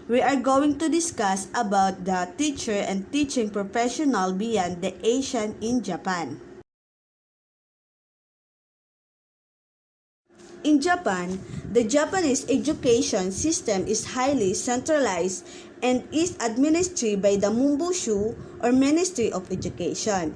we are going to discuss about the teacher and teaching professional beyond the Asian in Japan. In Japan, the Japanese education system is highly centralized and is administered by the Mumbushu or Ministry of Education.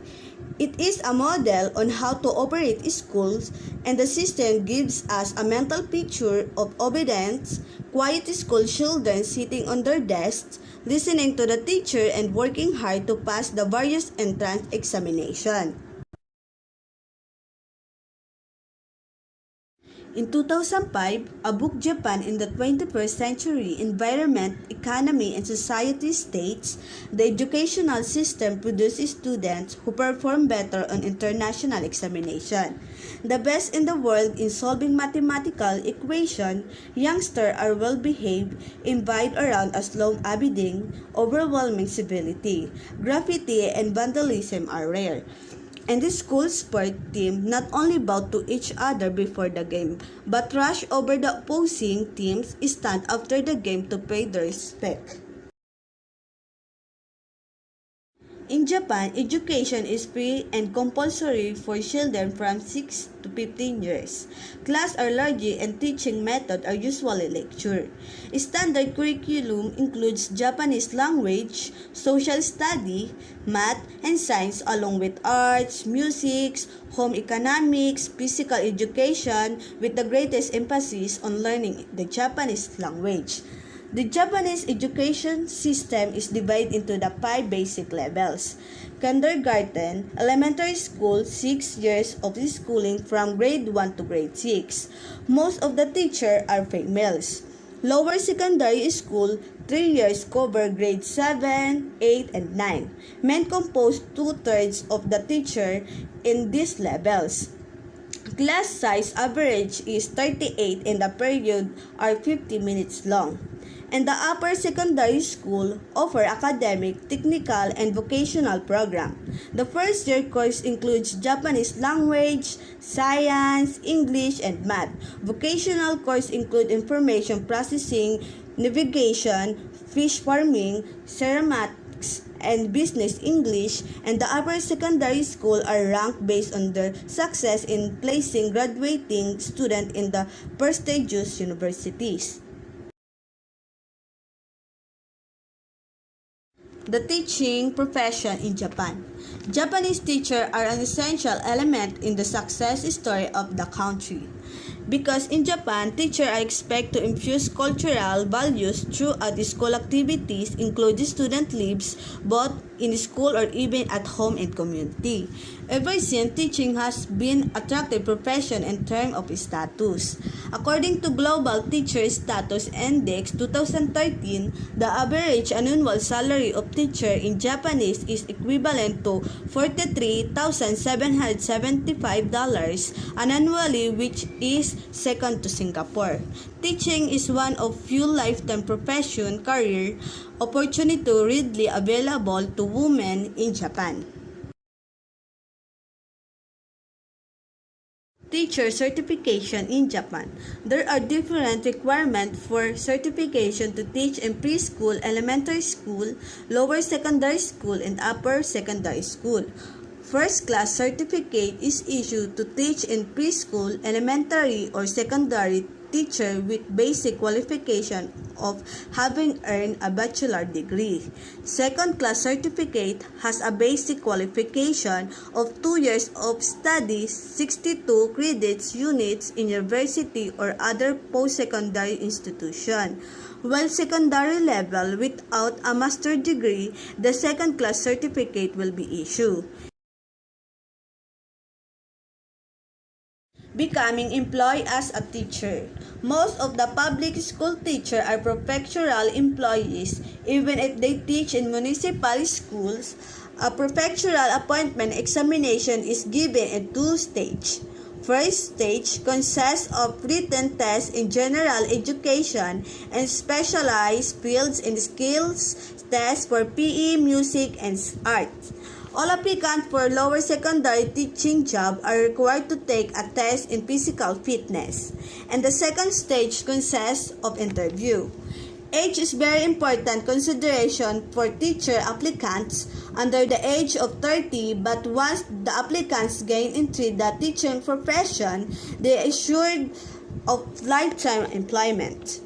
It is a model on how to operate schools, and the system gives us a mental picture of obedience, quiet school children sitting on their desks, listening to the teacher and working hard to pass the various entrance examinations. In 2005, a book Japan in the 21st Century Environment, Economy, and Society states the educational system produces students who perform better on international examination. The best in the world in solving mathematical equations, youngsters are well-behaved, invite around as law-abiding, overwhelming civility. Graffiti and vandalism are rare. And the school sport team not only bow to each other before the game, but rush over the opposing team's stand after the game to pay their respect. In Japan, education is free and compulsory for children from 6 to 15 years. Classes are large and teaching methods are usually lecture. Standard curriculum includes Japanese language, social study, math, and science along with arts, music, home economics, physical education with the greatest emphasis on learning the Japanese language. The Japanese education system is divided into the 5 basic levels. Kindergarten, elementary school, 6 years of schooling from grade 1 to grade 6. Most of the teachers are females. Lower secondary school, 3 years cover grade 7, 8, and 9. Men compose 2/3 of the teacher in these levels. Class size average is 38 and the period are 50 minutes long. And the upper secondary school offer academic, technical, and vocational program. The first year course includes Japanese language, science, English, and math. Vocational course include information processing, navigation, fish farming, ceramics, and business English, and the upper secondary school are ranked based on their success in placing graduating students in the prestigious universities. The teaching profession in Japan. Japanese teachers are an essential element in the success story of the country. Because in Japan, teachers are expected to infuse cultural values throughout school activities, including student lives, both in school or even at home and community. Ever since, teaching has been an attractive profession in terms of status. According to Global Teacher Status Index 2013, the average annual salary of teacher in Japanese is equivalent to $43,775 annually, which is second to Singapore. Teaching is one of few lifetime profession career opportunity readily available to women in Japan. Teacher certification in Japan. There are different requirements for certification to teach in preschool, elementary school, lower secondary school, and upper secondary school. First class certificate is issued to teach in preschool, elementary, or secondary teacher with basic qualification of having earned a bachelor degree. Second class certificate has a basic qualification of 2 years of study, 62 credits units in university or other post-secondary institution. While secondary level without a master degree, the second class certificate will be issued. Becoming employed as a teacher. Most of the public school teachers are prefectural employees. Even if they teach in municipal schools, a prefectural appointment examination is given in 2 stages. First stage consists of written tests in general education and specialized fields in skills tests for PE, music, and art. All applicants for lower secondary teaching job are required to take a test in physical fitness. And the second stage consists of interview. Age is very important consideration for teacher applicants under the age of 30, but once the applicants gain into the teaching profession, they are assured of lifetime employment.